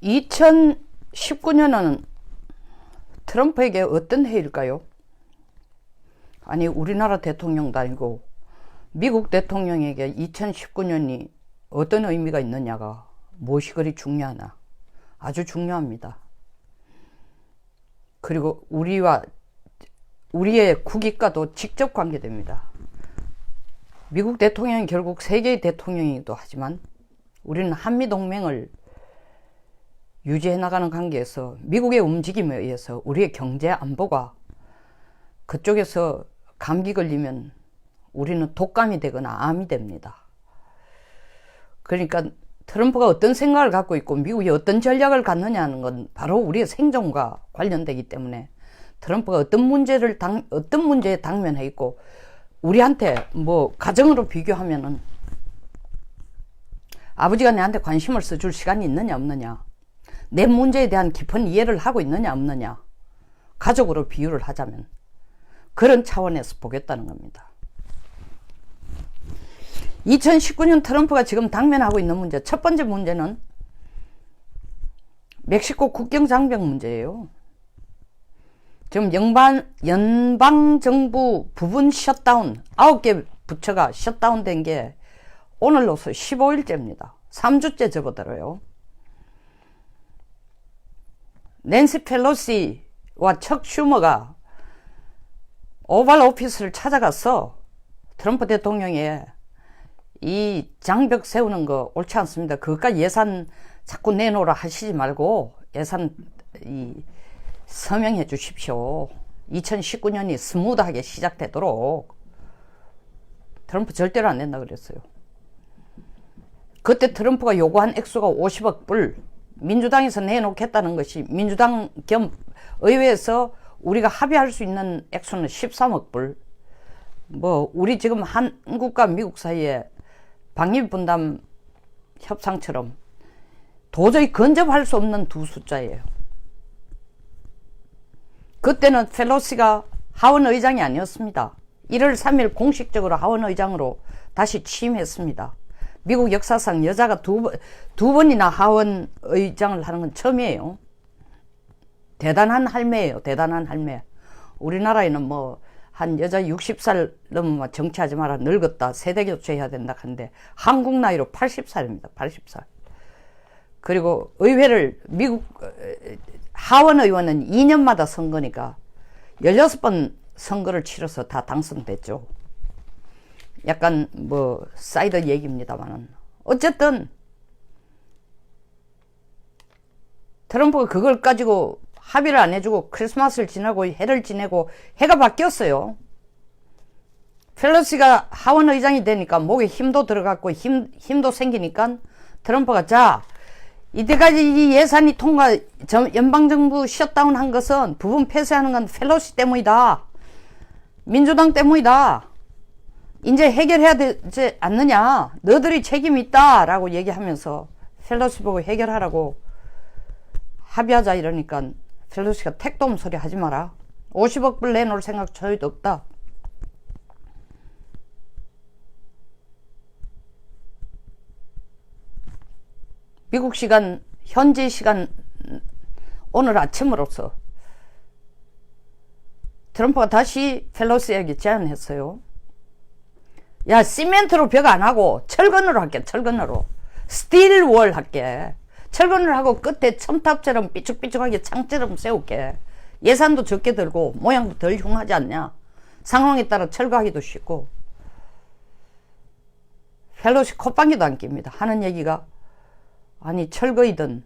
2019년은 트럼프에게 어떤 해일까요? 아니, 우리나라 대통령도 아니고 미국 대통령에게 2019년이 어떤 의미가 있느냐가 무엇이 그리 중요하나? 아주 중요합니다. 그리고 우리의 국익과도 직접 관계됩니다. 미국 대통령이 결국 세계의 대통령이기도 하지만 우리는 한미동맹을 유지해 나가는 관계에서 미국의 움직임에 의해서 우리의 경제 안보가 그쪽에서 감기 걸리면 우리는 독감이 되거나 암이 됩니다. 그러니까 트럼프가 어떤 생각을 갖고 있고 미국이 어떤 전략을 갖느냐는 건 바로 우리의 생존과 관련되기 때문에 트럼프가 어떤 문제에 당면해 있고 우리한테 뭐 가정으로 비교하면은 아버지가 내한테 관심을 써줄 시간이 있느냐 없느냐, 내 문제에 대한 깊은 이해를 하고 있느냐 없느냐, 가족으로 비유를 하자면 그런 차원에서 보겠다는 겁니다. 2019년 트럼프가 지금 당면하고 있는 문제, 첫 번째 문제는 멕시코 국경 장벽 문제예요. 지금 연방정부 부분 셧다운, 9개 부처가 셧다운 된 게 오늘로서 15일째입니다. 3주째 접어들어요. 낸시 펠로시와 척 슈머가 오발 오피스를 찾아가서 트럼프 대통령이 이 장벽 세우는 거 옳지 않습니다. 그것까지 예산 자꾸 내놓으라 하시지 말고 예산 서명해 주십시오. 2019년이 스무드하게 시작되도록. 트럼프 절대로 안 된다 그랬어요. 그때 트럼프가 요구한 액수가 50억 불, 민주당에서 내놓겠다는 것이 민주당 겸 의회에서 우리가 합의할 수 있는 액수는 13억 불. 뭐 우리 지금 한국과 미국 사이에 방위분담 협상처럼 도저히 근접할 수 없는 두 숫자예요. 그때는 펠로시가 하원 의장이 아니었습니다. 1월 3일 공식적으로 하원 의장으로 다시 취임했습니다. 미국 역사상 여자가 두 번이나 하원 의장을 하는 건 처음이에요. 대단한 할매예요. 대단한 할매. 우리나라에는 뭐 한 여자 60살 넘으면 정치하지 마라, 늙었다, 세대 교체해야 된다 하는데 한국 나이로 80살입니다. 80살. 그리고 의회를 미국 하원 의원은 2년마다 선거니까 16번 선거를 치러서 다 당선됐죠. 약간 뭐 사이드 얘기입니다만은 어쨌든 트럼프가 그걸 가지고 합의를 안 해주고 크리스마스를 지나고 해를 지내고 해가 바뀌었어요. 펠로시가 하원 의장이 되니까 목에 힘도 들어갔고 힘도 생기니까 트럼프가 자, 이때까지 이 예산이 연방정부 셧다운 한 것은 부분 폐쇄하는 건 펠로시 때문이다. 민주당 때문이다. 이제 해결해야 되지 않느냐. 너들이 책임이 있다. 라고 얘기하면서 펠로시 보고 해결하라고 합의하자 이러니까 펠로시가 택도 없는 소리 하지 마라. 50억 불 내놓을 생각 저희도 없다. 미국 시간, 현지 시간 오늘 아침으로서 트럼프가 다시 펠로시에게 제안했어요. 야, 시멘트로 벽 안 하고 철근으로 할게. 철근으로. 스틸 월 할게. 철근을 하고 끝에 첨탑처럼 삐죽삐죽하게 창처럼 세울게. 예산도 적게 들고 모양도 덜 흉하지 않냐. 상황에 따라 철거하기도 쉽고. 펠로시 콧방귀도 안 낍니다. 하는 얘기가 아니 철거이든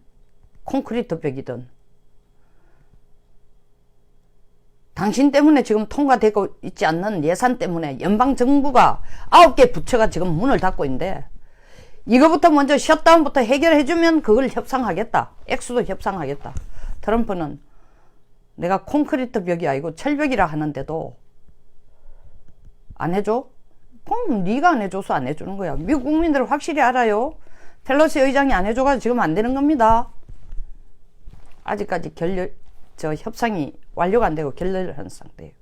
콘크리트 벽이든 당신 때문에 지금 통과되고 있지 않는 예산 때문에 연방정부가 9개 부처가 지금 문을 닫고 있는데 이거부터 먼저 셧다운부터 해결해주면 그걸 협상하겠다. 액수도 협상하겠다. 트럼프는 내가 콘크리트 벽이 아니고 철벽이라 하는데도 안 해줘? 그럼 네가 안 해줘서 안 해주는 거야. 미국 국민들은 확실히 알아요. 펠로시 의장이 안 해줘가지고 지금 안 되는 겁니다. 아직까지 협상이 완료가 안 되고 결렬을 하는 상태예요.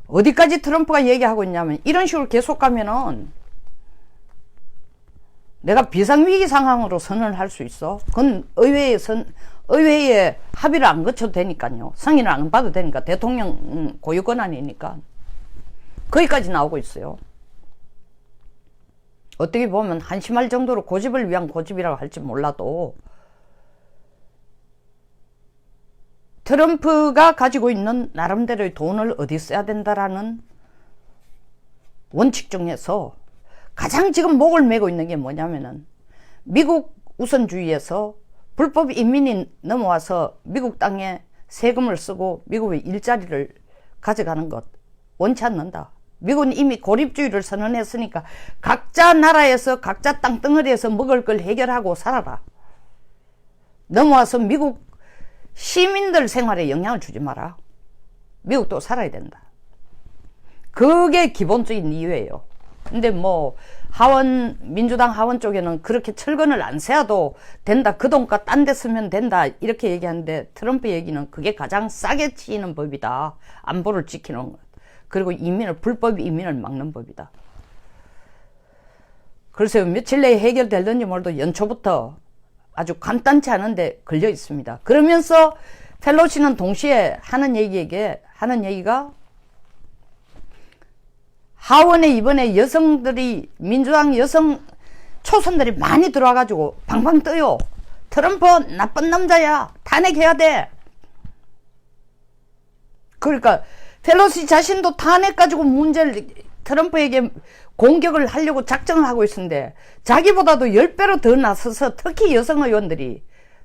어디까지 트럼프가 얘기하고 있냐면 이런 식으로 계속 가면은 내가 비상위기 상황으로 선언을 할 수 있어? 그건 의회에 합의를 안 거쳐도 되니까요. 승인을 안 받아도 되니까. 대통령 고유 권한이니까. 거기까지 나오고 있어요. 어떻게 보면 한심할 정도로 고집을 위한 고집이라고 할지 몰라도 트럼프가 가지고 있는 나름대로의 돈을 어디 써야 된다라는 원칙 중에서 가장 지금 목을 메고 있는 게 뭐냐면은 미국 우선주의에서 불법 이민이 넘어와서 미국 땅에 세금을 쓰고 미국의 일자리를 가져가는 것 원치 않는다. 미국은 이미 고립주의를 선언했으니까 각자 나라에서 각자 땅덩어리에서 먹을 걸 해결하고 살아라. 넘어와서 미국 시민들 생활에 영향을 주지 마라. 미국도 살아야 된다. 그게 기본적인 이유예요. 근데 뭐 민주당 하원 쪽에는 그렇게 철근을 안 세워도 된다. 그 돈과 딴 데 쓰면 된다. 이렇게 얘기하는데 트럼프 얘기는 그게 가장 싸게 치이는 법이다. 안보를 지키는 것. 그리고 불법 이민을 막는 법이다. 글쎄요, 며칠 내에 해결될는지 몰라도 연초부터 아주 간단치 않은데 걸려 있습니다. 그러면서 펠로시는 동시에 하는 얘기가 하원에 이번에 민주당 여성 초선들이 많이 들어와가지고 방방 떠요. 트럼프 나쁜 남자야. 탄핵해야 돼. 그러니까 펠로시 자신도 탄핵 가지고 트럼프에게 공격을 하려고 작정을 하고 있는데 자기보다도 10배로 더 나서서 특히 여성 의원들이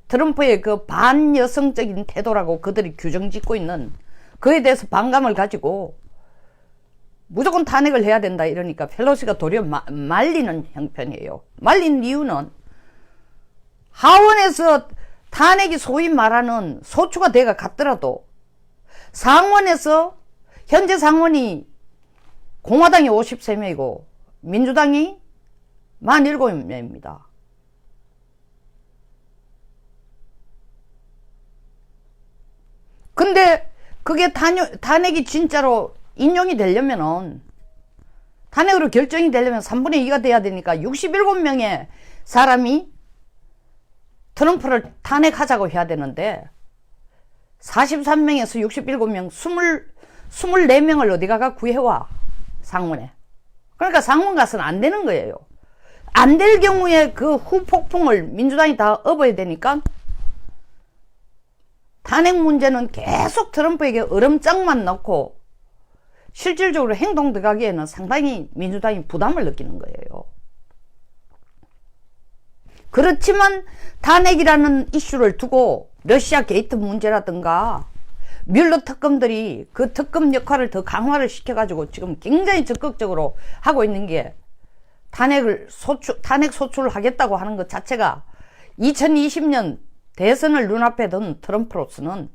트럼프의 그 반여성적인 태도라고 그들이 규정 짓고 있는 그에 대해서 반감을 가지고 무조건 탄핵을 해야 된다 이러니까 펠로시가 도리어 말리는 형편이에요. 말린 이유는 하원에서 탄핵이 소위 말하는 소추가 돼가 갔더라도 상원에서 현재 상원이 공화당이 53명이고 민주당이 47명입니다. 근데 그게 탄핵이 진짜로 인용이 되려면은 탄핵으로 결정이 되려면 3분의 2가 돼야 되니까 67명의 사람이 트럼프를 탄핵하자고 해야 되는데 43명에서 67명 24명을 어디가가 구해와 상원에. 그러니까 상원 가서는 안 되는 거예요. 안 될 경우에 그 후폭풍을 민주당이 다 업어야 되니까 탄핵 문제는 계속 트럼프에게 얼음장만 넣고 실질적으로 행동 들어가기에는 상당히 민주당이 부담을 느끼는 거예요. 그렇지만 탄핵이라는 이슈를 두고 러시아 게이트 문제라든가 뮬러 특검들이 그 특검 역할을 더 강화를 시켜가지고 지금 굉장히 적극적으로 하고 있는 게 탄핵 소추를 하겠다고 하는 것 자체가 2020년 대선을 눈앞에 둔 트럼프로서는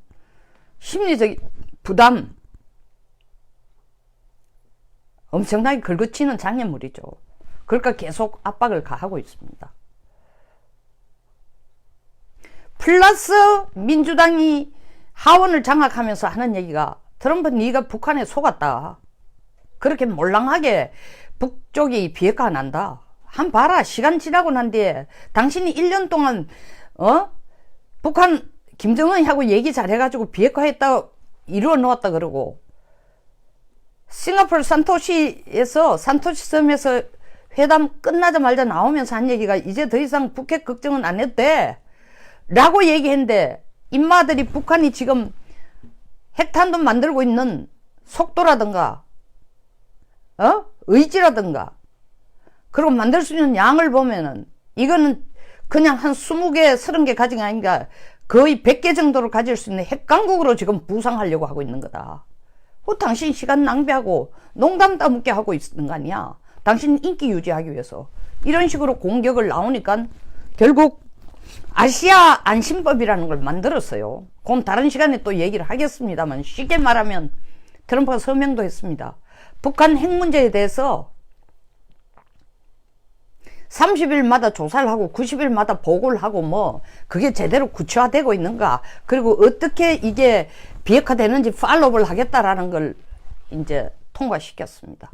심리적 부담, 엄청나게 긁어치는 장애물이죠. 그러니까 계속 압박을 가하고 있습니다. 플러스 민주당이 하원을 장악하면서 하는 얘기가 트럼프 네가 북한에 속았다. 그렇게 몰랑하게 북쪽이 비핵화 난다. 한 봐라. 시간 지나고 난 뒤에 당신이 1년 동안 북한 김정은하고 얘기 잘해가지고 비핵화했다 이루어 놓았다 그러고 싱가포르 산토시에서 산토시 섬에서 회담 끝나자마자 나오면서 한 얘기가 이제 더 이상 북핵 걱정은 안 해도 돼 라고 얘기했는데 인마들이 북한이 지금 핵탄두 만들고 있는 속도라든가 의지라든가 그리고 만들 수 있는 양을 보면은 이거는 그냥 한 20개 30개 가진 게 아니라 거의 100개 정도를 가질 수 있는 핵강국으로 지금 부상하려고 하고 있는 거다. 당신 시간 낭비하고 농담 따먹게 하고 있는 거 아니야. 당신 인기 유지하기 위해서 이런 식으로 공격을 나오니까 결국 아시아 안심법이라는 걸 만들었어요. 그건 다른 시간에 또 얘기를 하겠습니다만 쉽게 말하면 트럼프가 서명도 했습니다. 북한 핵 문제에 대해서 30일마다 조사를 하고 90일마다 보고를 하고 뭐 그게 제대로 구체화되고 있는가 그리고 어떻게 이게 비핵화되는지 팔로우를 하겠다라는 걸 이제 통과시켰습니다.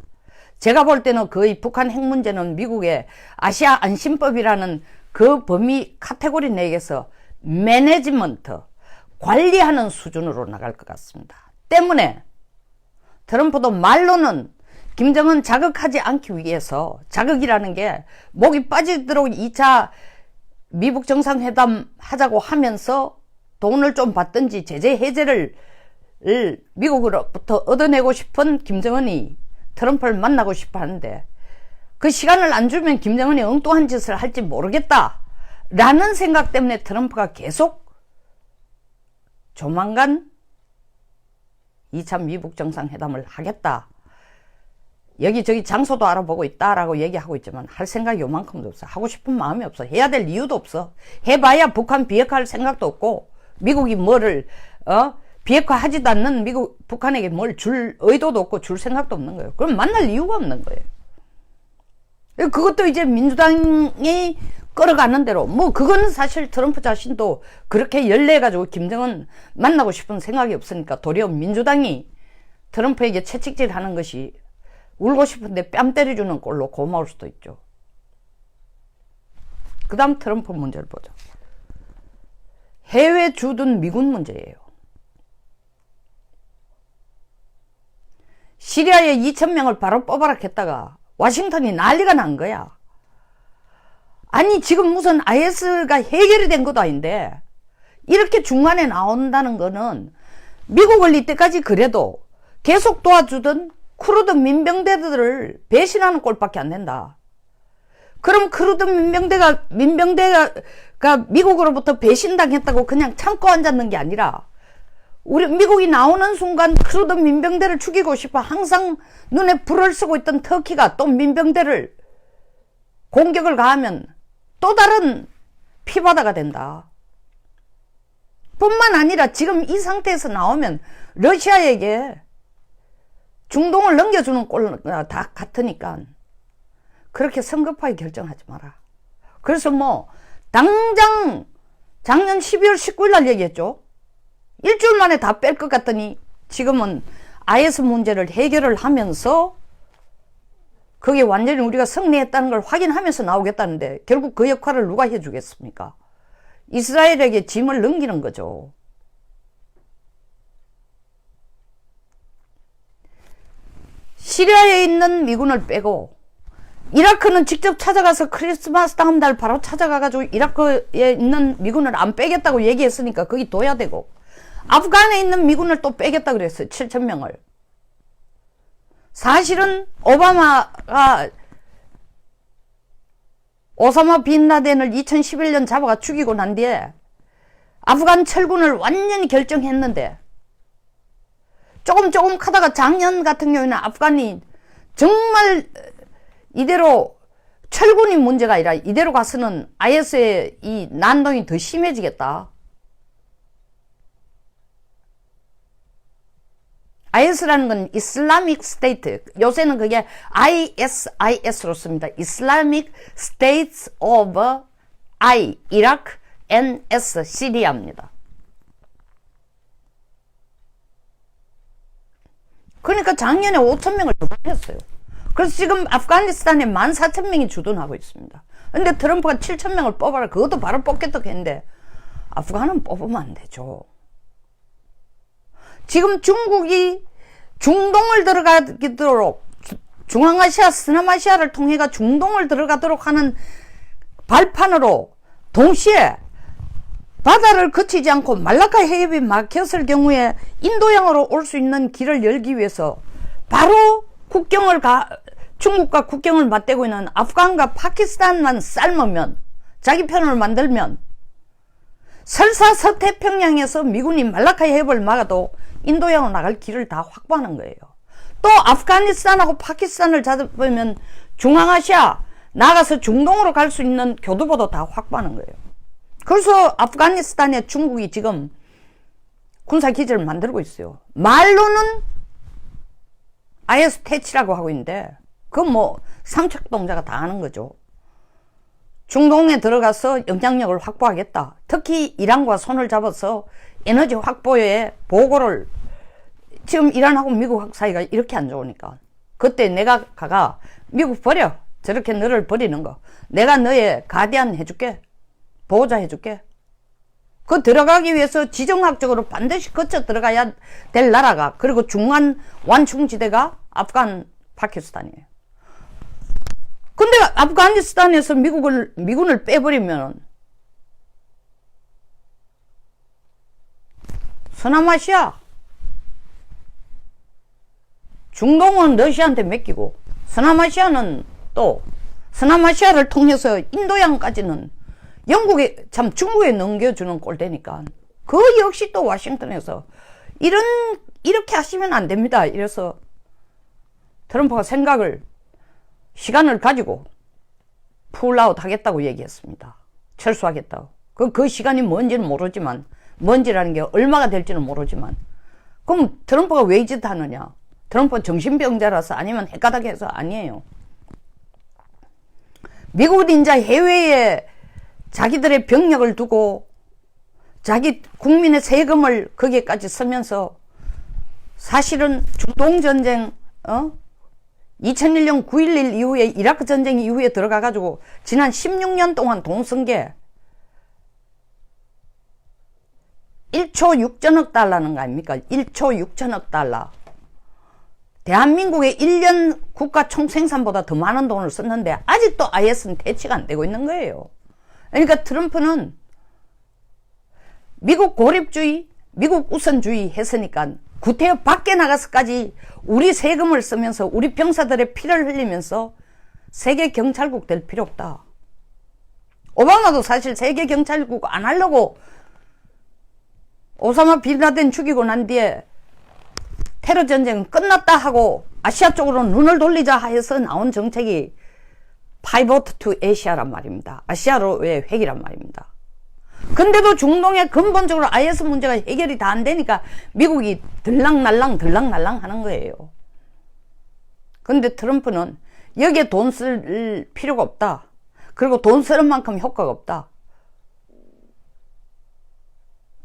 제가 볼 때는 거의 북한 핵 문제는 미국의 아시아 안심법이라는 그 범위 카테고리 내에서 매니지먼트, 관리하는 수준으로 나갈 것 같습니다. 때문에 트럼프도 말로는 김정은 자극하지 않기 위해서, 자극이라는 게 목이 빠지도록 2차 미북 정상회담 하자고 하면서 돈을 좀 받든지 제재 해제를 미국으로부터 얻어내고 싶은 김정은이 트럼프를 만나고 싶어 하는데, 그 시간을 안 주면 김정은이 엉뚱한 짓을 할지 모르겠다 라는 생각 때문에 트럼프가 계속 조만간 2차 미북 정상회담을 하겠다, 여기저기 장소도 알아보고 있다라고 얘기하고 있지만 할 생각이 요만큼도 없어. 하고 싶은 마음이 없어. 해야 될 이유도 없어. 해봐야 북한 비핵화할 생각도 없고, 미국이 뭐를 비핵화하지도 않는 북한에게 뭘 줄 의도도 없고 줄 생각도 없는 거예요. 그럼 만날 이유가 없는 거예요. 그것도 이제 민주당이 끌어가는 대로, 뭐 그건 사실 트럼프 자신도 그렇게 열내가지고 김정은 만나고 싶은 생각이 없으니까 도리어 민주당이 트럼프에게 채찍질 하는 것이 울고 싶은데 뺨 때려주는 꼴로 고마울 수도 있죠. 그 다음 트럼프 문제를 보자. 해외 주둔 미군 문제예요. 시리아에 2,000명을 바로 뽑아라 했다가 워싱턴이 난리가 난 거야. 아니 지금 무슨 IS가 해결이 된 것도 아닌데 이렇게 중간에 나온다는 거는 미국을 이때까지 그래도 계속 도와주던 쿠르드 민병대들을 배신하는 꼴밖에 안 된다. 그럼 쿠르드 민병대가 미국으로부터 배신당했다고 그냥 참고 앉았는 게 아니라, 우리 미국이 나오는 순간 쿠르드 민병대를 죽이고 싶어 항상 눈에 불을 쓰고 있던 터키가 또 민병대를 공격을 가하면 또 다른 피바다가 된다. 뿐만 아니라 지금 이 상태에서 나오면 러시아에게 중동을 넘겨주는 꼴과 다 같으니까 그렇게 성급하게 결정하지 마라. 그래서 뭐 당장 작년 12월 19일 날 얘기했죠. 일주일 만에 다 뺄 것 같더니 지금은 IS 문제를 해결을 하면서 그게 완전히 우리가 승리했다는 걸 확인하면서 나오겠다는데, 결국 그 역할을 누가 해주겠습니까? 이스라엘에게 짐을 넘기는 거죠. 시리아에 있는 미군을 빼고, 이라크는 직접 찾아가서 크리스마스 다음 날 바로 찾아가가지고 이라크에 있는 미군을 안 빼겠다고 얘기했으니까 거기 둬야 되고, 아프간에 있는 미군을 또 빼겠다 그랬어요. 7,000명을. 사실은 오바마가 오사마 빈 라덴을 2011년 잡아가 죽이고 난 뒤에 아프간 철군을 완전히 결정했는데, 조금 하다가 작년 같은 경우에는 아프간이 정말 이대로 철군이 문제가 아니라 이대로 가서는 IS의 이 난동이 더 심해지겠다. IS라는 건 이슬라믹 스테이트, 요새는 그게 ISIS로 씁니다. Islamic States of 이라크, NS, 시리아입니다. 그러니까 작년에 5,000명을 주둔했어요. 그래서 지금 아프가니스탄에 14,000명이 주둔하고 있습니다. 근데 트럼프가 7,000명을 뽑아라, 그것도 바로 뽑겠다고 했는데 아프간은 뽑으면 안 되죠. 지금 중국이 중동을 들어가도록, 중앙아시아, 서남아시아를 통해가 중동을 들어가도록 하는 발판으로 동시에 바다를 거치지 않고 말라카 해협이 막혔을 경우에 인도양으로 올 수 있는 길을 열기 위해서 바로 중국과 국경을 맞대고 있는 아프간과 파키스탄만 삶으면, 자기 편을 만들면 설사 서태평양에서 미군이 말라카 해협을 막아도 인도양으로 나갈 길을 다 확보하는 거예요. 또 아프가니스탄하고 파키스탄을 잡으면 중앙아시아 나가서 중동으로 갈 수 있는 교두보도 다 확보하는 거예요. 그래서 아프가니스탄에 중국이 지금 군사기지를 만들고 있어요. 말로는 IS 퇴치라고 하고 있는데 그건 뭐 삼척동자가 다 하는 거죠. 중동에 들어가서 영향력을 확보하겠다. 특히 이란과 손을 잡아서 에너지 확보에 보고를, 지금 이란하고 미국 사이가 이렇게 안 좋으니까 그때 내가 가가 미국 버려. 저렇게 너를 버리는 거. 내가 너의 가디안 해줄게. 보호자 해줄게. 그 들어가기 위해서 지정학적으로 반드시 거쳐 들어가야 될 나라가, 그리고 중간 완충지대가 아프간, 파키스탄이에요. 근데 아프가니스탄에서 미군을 빼버리면 서남아시아, 중동은 러시아한테 맡기고, 서남아시아는 또, 서남아시아를 통해서 인도양까지는 영국에, 참 중국에 넘겨주는 꼴대니까, 그 역시 또 워싱턴에서, 이렇게 하시면 안 됩니다. 이래서 트럼프가 시간을 가지고 풀아웃 하겠다고 얘기했습니다. 철수하겠다고. 그 시간이 뭔지는 모르지만, 뭔지라는 게 얼마가 될지는 모르지만, 그럼 트럼프가 왜 이 짓 하느냐? 트럼프는 정신병자라서 아니면 헷가닥해서 아니에요. 미국은 이제 해외에 자기들의 병력을 두고 자기 국민의 세금을 거기에까지 쓰면서 사실은 중동전쟁, 2001년 9.11 이후에 이라크 전쟁 이후에 들어가가지고 지난 16년 동안 돈 쓴 게 1초 6천억 달러는 거 아닙니까? 1초 6천억 달러. 대한민국의 1년 국가 총생산보다 더 많은 돈을 썼는데 아직도 IS는 대치가 안 되고 있는 거예요. 그러니까 트럼프는 미국 고립주의, 미국 우선주의 했으니까 구태여 밖에 나가서까지 우리 세금을 쓰면서 우리 병사들의 피를 흘리면서 세계 경찰국 될 필요 없다. 오바마도 사실 세계 경찰국 안 하려고 오사마 빈라덴 죽이고 난 뒤에 테러 전쟁은 끝났다 하고 아시아 쪽으로 눈을 돌리자 해서 나온 정책이 Pivot to Asia란 말입니다. 아시아로의 회귀란 말입니다. 근데도 중동에 근본적으로 IS 문제가 해결이 다 안 되니까 미국이 들락날락 하는 거예요. 근데 트럼프는 여기에 돈 쓸 필요가 없다. 그리고 돈 쓰는 만큼 효과가 없다.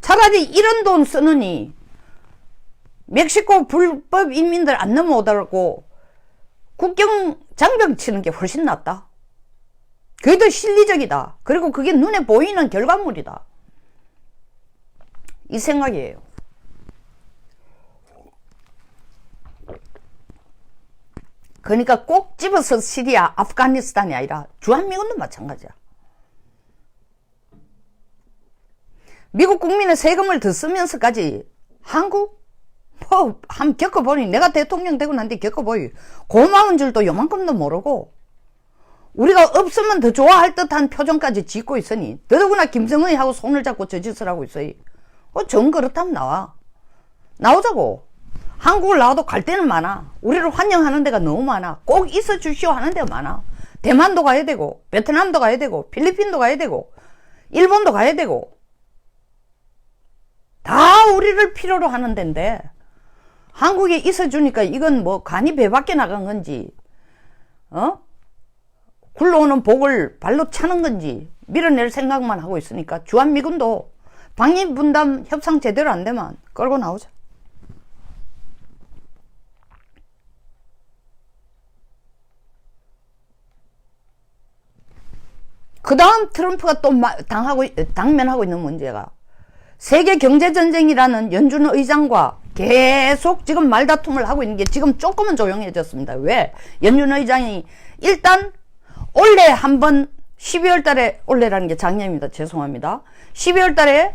차라리 이런 돈 쓰느니 멕시코 불법 인민들 안 넘어오더라고 국경 장벽 치는 게 훨씬 낫다. 그게 더 실리적이다. 그리고 그게 눈에 보이는 결과물이다. 이 생각이에요. 그러니까 꼭 집어서 시리아, 아프가니스탄이 아니라 주한미군도 마찬가지야. 미국 국민의 세금을 더 쓰면서까지 한국? 한번 겪어보니, 내가 대통령 되고 난 뒤 겪어보니 고마운 줄도 요만큼도 모르고 우리가 없으면 더 좋아할 듯한 표정까지 짓고 있으니, 더더구나 김정은이하고 손을 잡고 저 짓을 하고 있어요. 정 그렇다면 나오자고. 한국을 나와도 갈 데는 많아. 우리를 환영하는 데가 너무 많아. 꼭 있어 주시오 하는 데가 많아. 대만도 가야 되고, 베트남도 가야 되고, 필리핀도 가야 되고, 일본도 가야 되고, 다 우리를 필요로 하는 데인데 한국에 있어 주니까 이건 뭐 간이 배 밖에 나간 건지, 굴러오는 복을 발로 차는 건지 밀어낼 생각만 하고 있으니까 주한미군도 방위분담 협상 제대로 안 되면 끌고 나오자. 그 다음 트럼프가 또 당면하고 있는 문제가 세계 경제전쟁이라는 연준 의장과 계속 지금 말다툼을 하고 있는 게 지금 조금은 조용해졌습니다. 왜? 연준 의장이 일단 올해 한번 12월 달에, 올해라는 게 작년입니다. 죄송합니다. 12월 달에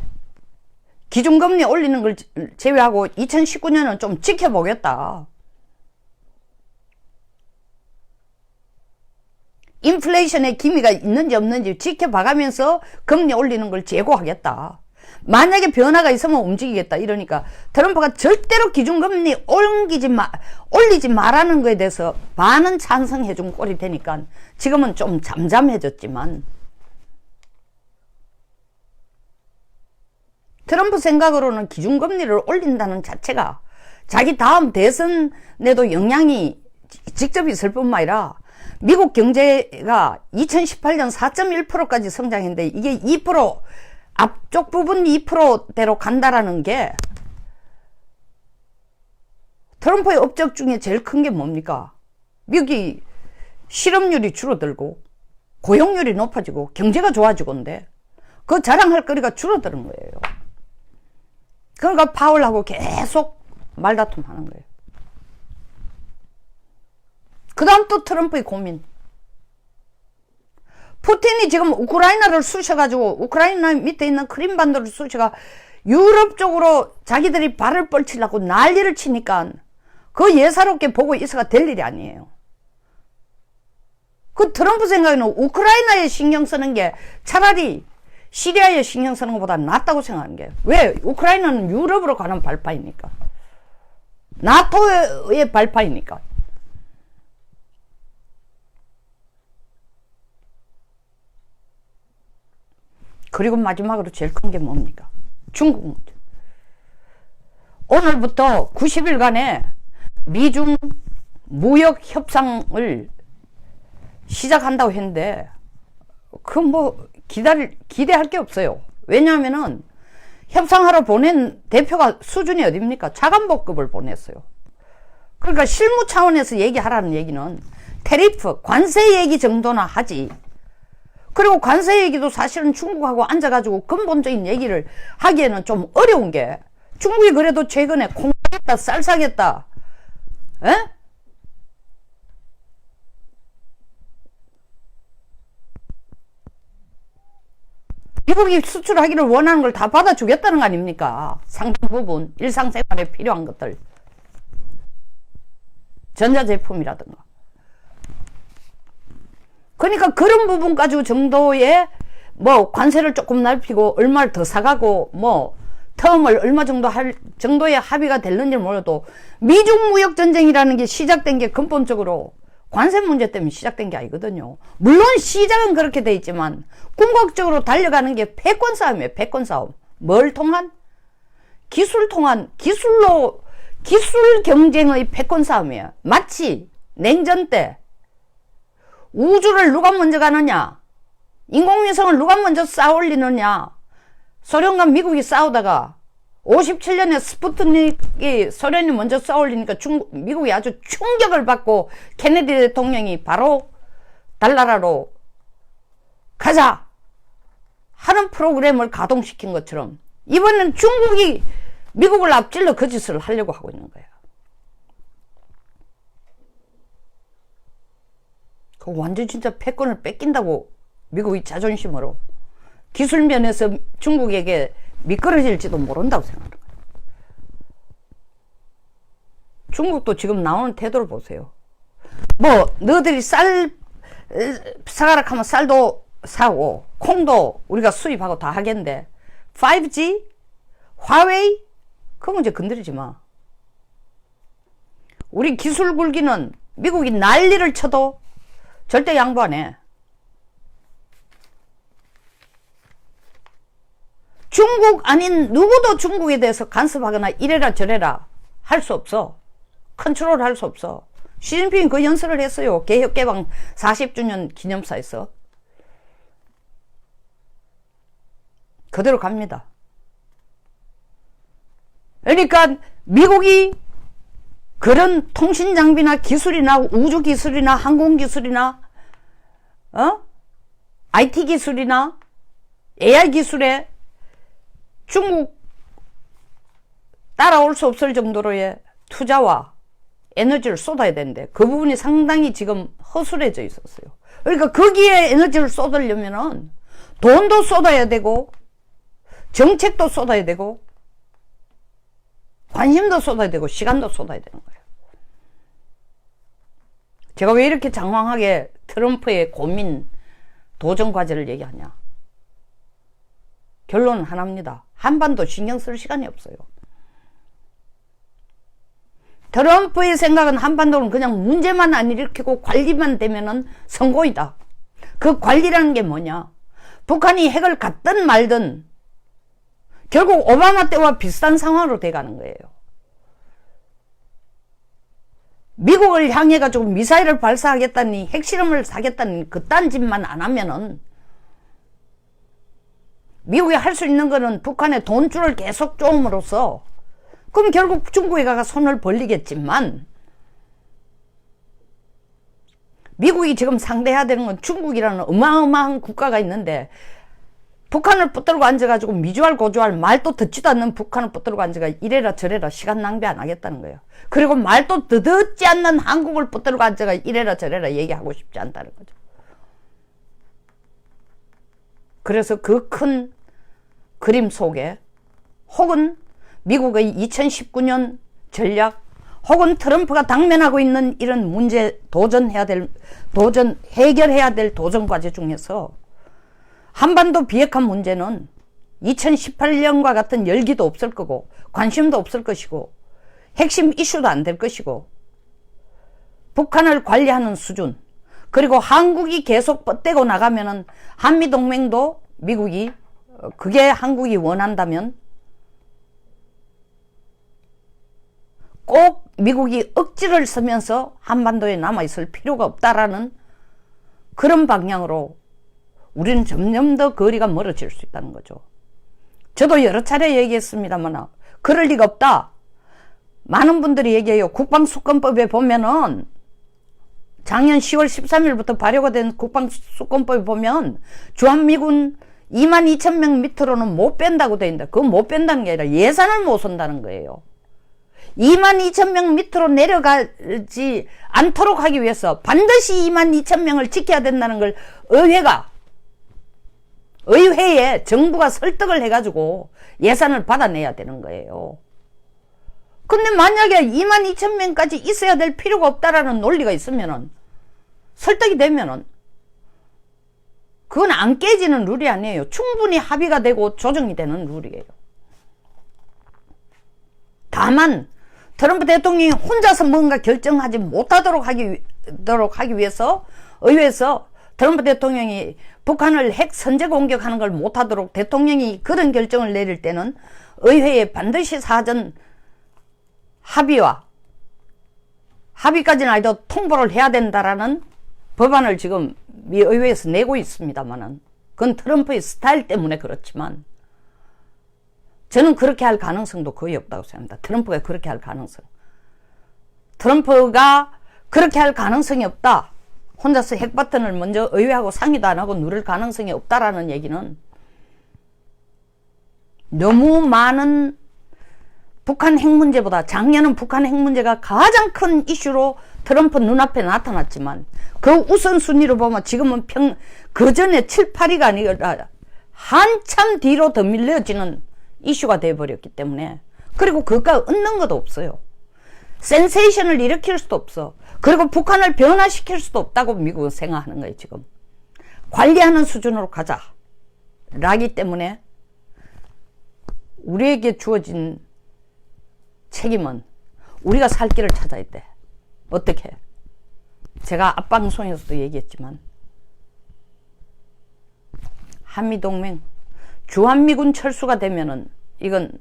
기준금리 올리는 걸 제외하고 2019년은 좀 지켜보겠다. 인플레이션의 기미가 있는지 없는지 지켜봐가면서 금리 올리는 걸 재고하겠다. 만약에 변화가 있으면 움직이겠다. 이러니까 트럼프가 절대로 기준금리 올리지 말라는 거에 대해서 반은 찬성해준 꼴이 되니까 지금은 좀 잠잠해졌지만, 트럼프 생각으로는 기준금리를 올린다는 자체가 자기 다음 대선에도 영향이 직접 있을 뿐만 아니라 미국 경제가 2018년 4.1%까지 성장했는데 이게 2%, 앞쪽 부분 2%대로 간다라는 게 트럼프의 업적 중에 제일 큰 게 뭡니까? 미국이 실업률이 줄어들고 고용률이 높아지고 경제가 좋아지고인데 그 자랑할 거리가 줄어드는 거예요. 그러니까 파월하고 계속 말다툼 하는 거예요. 그 다음 또 트럼프의 고민. 푸틴이 지금 우크라이나를 쑤셔가지고 우크라이나 밑에 있는 크림반도를 쑤셔가 유럽 쪽으로 자기들이 발을 뻗치려고 난리를 치니까 그 예사롭게 보고 있어가 될 일이 아니에요. 그 트럼프 생각에는 우크라이나에 신경 쓰는 게 차라리 시리아에 신경 쓰는 것보다 낫다고 생각하는 게, 왜? 우크라이나는 유럽으로 가는 발파이니까. 나토의 발파이니까. 그리고 마지막으로 제일 큰 게 뭡니까? 중국 문제. 오늘부터 90일간의 미중 무역 협상을 시작한다고 했는데, 기대할 게 없어요. 왜냐하면은, 협상하러 보낸 대표가 수준이 어딥니까? 차관복급을 보냈어요. 그러니까 실무 차원에서 얘기하라는 얘기는 테리프, 관세 얘기 정도나 하지. 그리고 관세 얘기도 사실은 중국하고 앉아가지고 근본적인 얘기를 하기에는 좀 어려운 게, 중국이 그래도 최근에 콩 사겠다, 쌀 사겠다, 에? 미국이 수출하기를 원하는 걸 다 받아주겠다는 거 아닙니까? 상당 부분 일상생활에 필요한 것들, 전자제품이라든가. 그러니까 그런 부분 가지고 정도의 뭐 관세를 조금 넓히고 얼마를 더 사가고 뭐 텀을 얼마 정도 할 정도의 합의가 될는지 몰라도, 미중 무역 전쟁이라는 게 시작된 게 근본적으로 관세 문제 때문에 시작된 게 아니거든요. 물론 시작은 그렇게 돼 있지만 궁극적으로 달려가는 게 패권 싸움이에요. 패권 싸움. 뭘 통한? 기술 통한, 기술 경쟁의 패권 싸움이에요. 마치 냉전 때 우주를 누가 먼저 가느냐, 인공위성을 누가 먼저 쌓아 올리느냐, 소련과 미국이 싸우다가 57년에 스푸트닉이 소련이 먼저 쌓아 올리니까 미국이 아주 충격을 받고 케네디 대통령이 바로 달나라로 가자 하는 프로그램을 가동시킨 것처럼, 이번엔 중국이 미국을 앞질러 그 짓을 하려고 하고 있는 거예요. 완전 진짜 패권을 뺏긴다고, 미국의 자존심으로. 기술 면에서 중국에게 미끄러질지도 모른다고 생각하는 거예요. 중국도 지금 나오는 태도를 보세요. 뭐 너희들이 쌀 사가라 하면 쌀도 사고 콩도 우리가 수입하고 다 하겠는데, 5G? 화웨이? 그 문제 건드리지 마. 우리 기술 굴기는 미국이 난리를 쳐도 절대 양보 안 해. 중국 아닌 누구도 중국에 대해서 간섭하거나 이래라 저래라 할 수 없어. 컨트롤 할 수 없어. 시진핑이 그 연설을 했어요. 개혁개방 40주년 기념사에서. 그대로 갑니다. 그러니까 미국이 그런 통신장비나 기술이나 우주기술이나 항공기술이나 IT 기술이나 AI 기술에 중국 따라올 수 없을 정도로의 투자와 에너지를 쏟아야 되는데, 그 부분이 상당히 지금 허술해져 있었어요. 그러니까 거기에 에너지를 쏟으려면은 돈도 쏟아야 되고 정책도 쏟아야 되고 관심도 쏟아야 되고 시간도 쏟아야 되는 거예요. 제가 왜 이렇게 장황하게 트럼프의 고민, 도전 과제를 얘기하냐? 결론은 하나입니다. 한반도 신경 쓸 시간이 없어요. 트럼프의 생각은 한반도는 그냥 문제만 안 일으키고 관리만 되면은 성공이다. 그 관리라는 게 뭐냐? 북한이 핵을 갖든 말든 결국 오바마 때와 비슷한 상황으로 돼가는 거예요. 미국을 향해 가지고 미사일을 발사하겠다니, 핵실험을 하겠다니 그딴 짓만 안 하면은, 미국이 할 수 있는 거는 북한에 돈줄을 계속 쪼음으로써, 그럼 결국 중국에 가서 손을 벌리겠지만, 미국이 지금 상대해야 되는 건 중국이라는 어마어마한 국가가 있는데 북한을 붙들고 앉아가지고 미주알 고주알 말도 듣지도 않는 북한을 붙들고 앉아가 이래라 저래라 시간 낭비 안 하겠다는 거예요. 그리고 말도 듣지 않는 한국을 붙들고 앉아가 이래라 저래라 얘기하고 싶지 않다는 거죠. 그래서 그 큰 그림 속에 혹은 미국의 2019년 전략 혹은 트럼프가 당면하고 있는 이런 문제 해결해야 될 도전 과제 중에서 한반도 비핵화 문제는 2018년과 같은 열기도 없을 거고 관심도 없을 것이고 핵심 이슈도 안 될 것이고 북한을 관리하는 수준 그리고 한국이 계속 뻗대고 나가면은 한미동맹도 미국이 그게 한국이 원한다면 꼭 미국이 억지를 쓰면서 한반도에 남아있을 필요가 없다라는 그런 방향으로 우리는 점점 더 거리가 멀어질 수 있다는 거죠. 저도 여러 차례 얘기했습니다만 그럴 리가 없다. 많은 분들이 얘기해요. 국방수권법에 보면은 작년 10월 13일부터 발효가 된 국방수권법에 보면 주한미군 22,000명 밑으로는 못 뺀다고 돼 있는데 그거 못 뺀다는 게 아니라 예산을 못 쓴다는 거예요. 22,000명 밑으로 내려가지 않도록 하기 위해서 반드시 22,000명을 지켜야 된다는 걸 의회에 정부가 설득을 해가지고 예산을 받아내야 되는 거예요. 근데 만약에 22,000명까지 있어야 될 필요가 없다라는 논리가 있으면은 설득이 되면은 그건 안 깨지는 룰이 아니에요. 충분히 합의가 되고 조정이 되는 룰이에요. 다만 트럼프 대통령이 혼자서 뭔가 결정하지 못하도록 하기 위해서 의회에서 트럼프 대통령이 북한을 핵 선제 공격하는 걸 못하도록 대통령이 그런 결정을 내릴 때는 의회에 반드시 사전 합의까지는 아니더라도 통보를 해야 된다라는 법안을 지금 미 의회에서 내고 있습니다만은 그건 트럼프의 스타일 때문에 그렇지만 저는 그렇게 할 가능성도 거의 없다고 생각합니다. 트럼프가 그렇게 할 가능성이 없다. 혼자서 핵 버튼을 먼저 의회하고 상의도 안 하고 누를 가능성이 없다라는 얘기는 너무 많은 북한 핵 문제보다 작년은 북한 핵 문제가 가장 큰 이슈로 트럼프 눈앞에 나타났지만 그 우선순위로 보면 지금은 그 전에 7, 8위가 아니라 한참 뒤로 더 밀려지는 이슈가 되어버렸기 때문에 그리고 그가 얻는 것도 없어요. 센세이션을 일으킬 수도 없어. 그리고 북한을 변화시킬 수도 없다고 미국은 생각하는 거예요. 지금 관리하는 수준으로 가자 라기 때문에 우리에게 주어진 책임은 우리가 살 길을 찾아야 돼. 어떻게? 제가 앞방송에서도 얘기했지만 한미동맹 주한미군 철수가 되면은 이건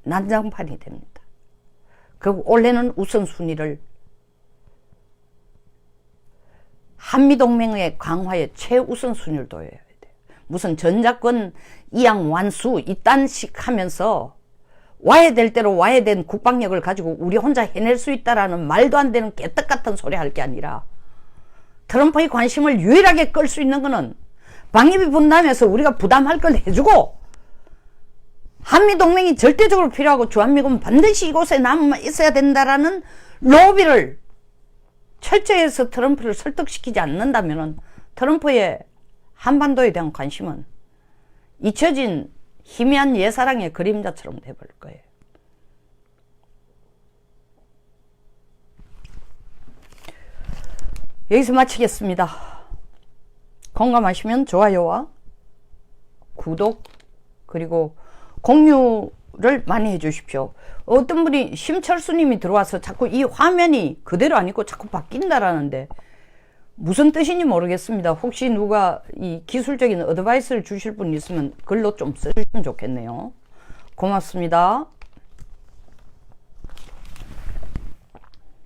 난장판이 됩니다. 그리고 올해는 우선순위를 한미동맹의 강화에 최우선순위를 둬야 돼. 무슨 전작권 이양 완수 이딴식 하면서 와야 될 대로 와야 된 국방력을 가지고 우리 혼자 해낼 수 있다라는 말도 안 되는 개떡 같은 소리 할 게 아니라 트럼프의 관심을 유일하게 끌 수 있는 거는 방위비 분담해서 우리가 부담할 걸 해주고 한미동맹이 절대적으로 필요하고 주한미군 반드시 이곳에 남아 있어야 된다라는 로비를 철저히 해서 트럼프를 설득시키지 않는다면 트럼프의 한반도에 대한 관심은 잊혀진 희미한 옛사랑의 그림자처럼 돼버릴 거예요. 여기서 마치겠습니다. 공감하시면 좋아요와 구독 그리고 공유를 많이 해주십시오. 어떤 분이 심철수님이 들어와서 자꾸 이 화면이 그대로 아니고 자꾸 바뀐다라는데 무슨 뜻인지 모르겠습니다. 혹시 누가 이 기술적인 어드바이스를 주실 분 있으면 글로 좀 써주시면 좋겠네요. 고맙습니다.